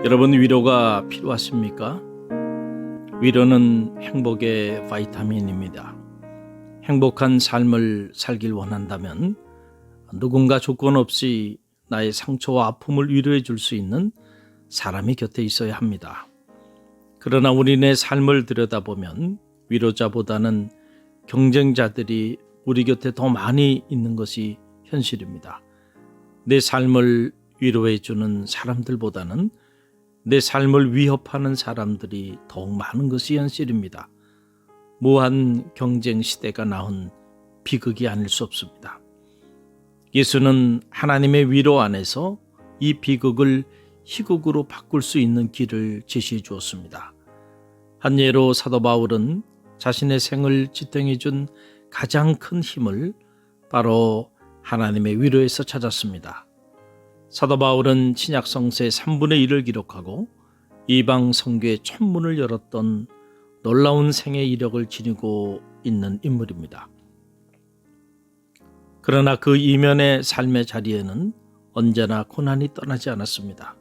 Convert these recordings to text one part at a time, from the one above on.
여러분, 위로가 필요하십니까? 위로는 행복의 바이타민입니다. 행복한 삶을 살길 원한다면 누군가 조건 없이 나의 상처와 아픔을 위로해 줄 수 있는 사람이 곁에 있어야 합니다. 그러나 우리 내 삶을 들여다보면 위로자보다는 경쟁자들이 우리 곁에 더 많이 있는 것이 현실입니다. 내 삶을 위로해 주는 사람들보다는 내 삶을 위협하는 사람들이 더욱 많은 것이 현실입니다. 무한 경쟁 시대가 낳은 비극이 아닐 수 없습니다. 예수는 하나님의 위로 안에서 이 비극을 희극으로 바꿀 수 있는 길을 제시해 주었습니다. 한 예로 사도 바울은 자신의 생을 지탱해 준 가장 큰 힘을 바로 하나님의 위로에서 찾았습니다. 사도 바울은 신약 성서의 3분의 1을 기록하고 이방 선교의 천문을 열었던 놀라운 생애 이력을 지니고 있는 인물입니다. 그러나 그 이면의 삶의 자리에는 언제나 고난이 떠나지 않았습니다.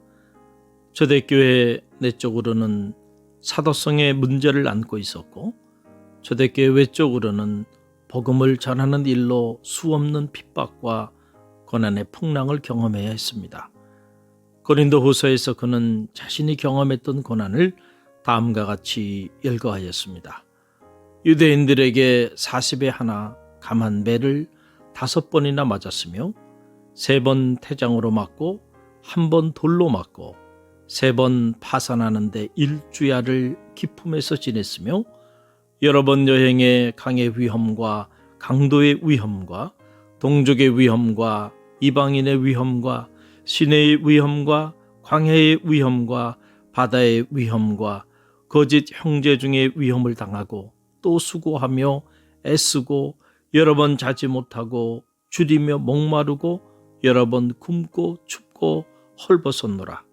초대교회 내적으로는 사도성의 문제를 안고 있었고, 초대교회 외적으로는 복음을 전하는 일로 수없는 핍박과 고난의 풍랑을 경험해야 했습니다. 고린도후서에서 그는 자신이 경험했던 고난을 다음과 같이 열거하였습니다. 유대인들에게 40에 하나 감한 매를 5번이나 맞았으며 3번 태장으로 맞고 1번 돌로 맞고 3번 파산하는데 1주야를 기품에서 지냈으며 여러 번 여행에 강의 위험과 강도의 위험과 동족의 위험과 이방인의 위험과 시내의 위험과 광야의 위험과 바다의 위험과 거짓 형제 중의 위험을 당하고 또 수고하며 애쓰고 여러 번 자지 못하고 줄이며 목마르고 여러 번 굶고 춥고 헐벗었노라.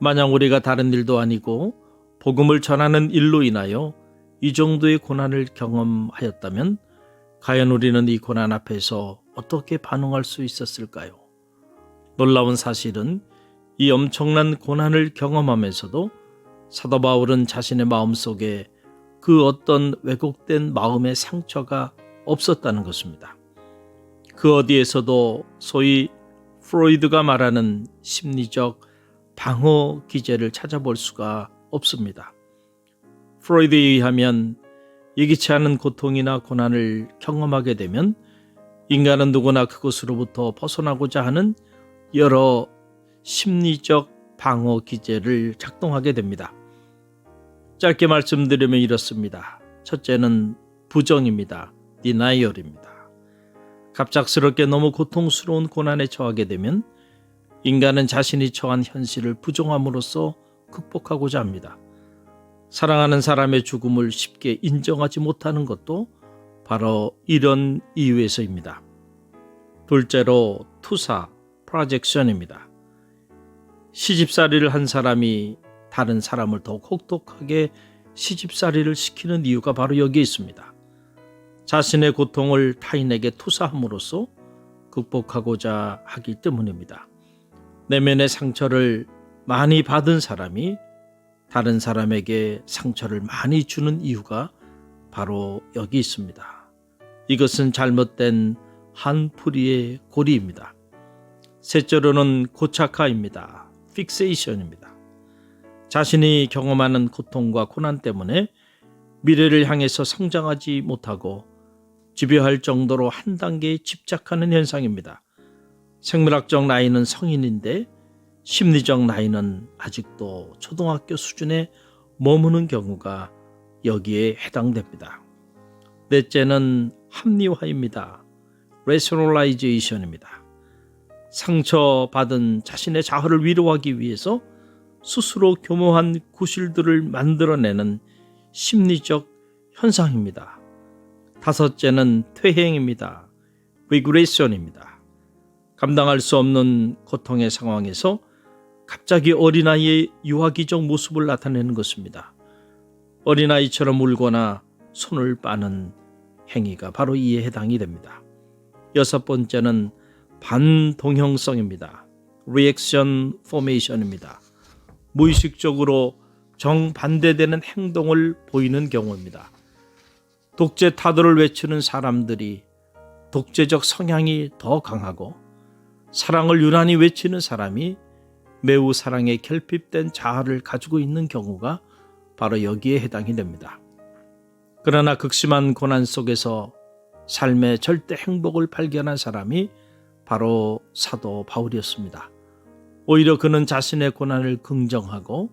만약 우리가 다른 일도 아니고 복음을 전하는 일로 인하여 이 정도의 고난을 경험하였다면 과연 우리는 이 고난 앞에서 어떻게 반응할 수 있었을까요? 놀라운 사실은 이 엄청난 고난을 경험하면서도 사도 바울은 자신의 마음속에 그 어떤 왜곡된 마음의 상처가 없었다는 것입니다. 그 어디에서도 소위 프로이드가 말하는 심리적 방어 기제를 찾아볼 수가 없습니다. 프로이드에 의하면 예기치 않은 고통이나 고난을 경험하게 되면 인간은 누구나 그것으로부터 벗어나고자 하는 여러 심리적 방어 기제를 작동하게 됩니다. 짧게 말씀드리면 이렇습니다. 첫째는 부정입니다. denial입니다. 갑작스럽게 너무 고통스러운 고난에 처하게 되면 인간은 자신이 처한 현실을 부정함으로써 극복하고자 합니다. 사랑하는 사람의 죽음을 쉽게 인정하지 못하는 것도 바로 이런 이유에서입니다. 둘째로 투사, 프로젝션입니다. 시집살이를 한 사람이 다른 사람을 더욱 혹독하게 시집살이를 시키는 이유가 바로 여기에 있습니다. 자신의 고통을 타인에게 투사함으로써 극복하고자 하기 때문입니다. 내면의 상처를 많이 받은 사람이 다른 사람에게 상처를 많이 주는 이유가 바로 여기 있습니다. 이것은 잘못된 한풀이의 고리입니다. 셋째로는 고착화입니다. 픽세이션입니다. 자신이 경험하는 고통과 고난 때문에 미래를 향해서 성장하지 못하고 집요할 정도로 한 단계에 집착하는 현상입니다. 생물학적 나이는 성인인데 심리적 나이는 아직도 초등학교 수준에 머무는 경우가 여기에 해당됩니다. 넷째는 합리화입니다. rationalization입니다. 상처받은 자신의 자아를 위로하기 위해서 스스로 교묘한 구실들을 만들어내는 심리적 현상입니다. 다섯째는 퇴행입니다. regression입니다. 감당할 수 없는 고통의 상황에서 갑자기 어린아이의 유아기적 모습을 나타내는 것입니다. 어린아이처럼 울거나 손을 빠는 행위가 바로 이에 해당이 됩니다. 여섯 번째는 반동형성입니다. 리액션 포메이션입니다. 무의식적으로 정반대되는 행동을 보이는 경우입니다. 독재 타도를 외치는 사람들이 독재적 성향이 더 강하고, 사랑을 유난히 외치는 사람이 매우 사랑에 결핍된 자아를 가지고 있는 경우가 바로 여기에 해당이 됩니다. 그러나 극심한 고난 속에서 삶의 절대 행복을 발견한 사람이 바로 사도 바울이었습니다. 오히려 그는 자신의 고난을 긍정하고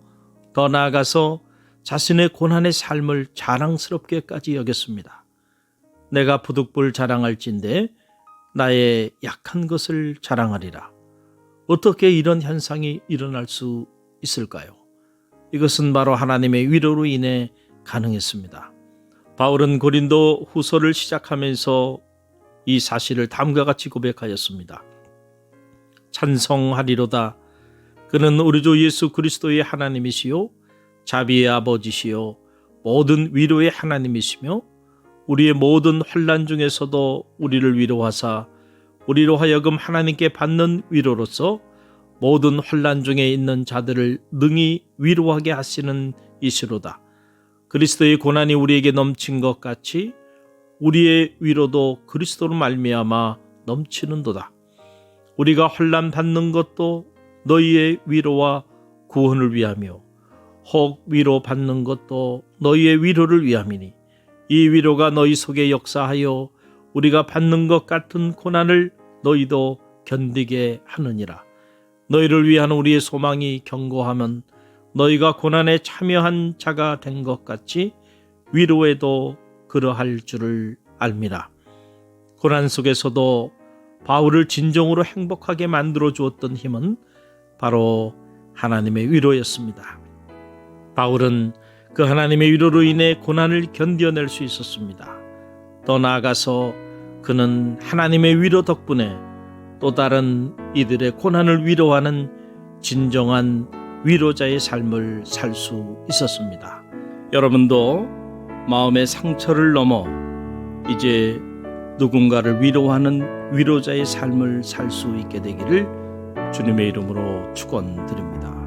더 나아가서 자신의 고난의 삶을 자랑스럽게까지 여겼습니다. 내가 부득불 자랑할진대 나의 약한 것을 자랑하리라. 어떻게 이런 현상이 일어날 수 있을까요? 이것은 바로 하나님의 위로로 인해 가능했습니다. 바울은 고린도 후서를 시작하면서 이 사실을 다음과 같이 고백하였습니다. 찬송하리로다. 그는 우리 주 예수 그리스도의 하나님이시요 자비의 아버지시요 모든 위로의 하나님이시며 우리의 모든 환난 중에서도 우리를 위로하사 우리로 하여금 하나님께 받는 위로로서 모든 환난 중에 있는 자들을 능히 위로하게 하시는 이시로다. 그리스도의 고난이 우리에게 넘친 것 같이 우리의 위로도 그리스도로 말미암아 넘치는도다. 우리가 환난 받는 것도 너희의 위로와 구원을 위하며 혹 위로 받는 것도 너희의 위로를 위함이니 이 위로가 너희 속에 역사하여 우리가 받는 것 같은 고난을 너희도 견디게 하느니라. 너희를 위한 우리의 소망이 견고하면 너희가 고난에 참여한 자가 된 것 같이 위로에도 그러할 줄을 알미라. 고난 속에서도 바울을 진정으로 행복하게 만들어 주었던 힘은 바로 하나님의 위로였습니다. 바울은 그 하나님의 위로로 인해 고난을 견뎌낼 수 있었습니다. 더 나아가서 그는 하나님의 위로 덕분에 또 다른 이들의 고난을 위로하는 진정한 위로자의 삶을 살 수 있었습니다. 여러분도 마음의 상처를 넘어 이제 누군가를 위로하는 위로자의 삶을 살 수 있게 되기를 주님의 이름으로 축원드립니다.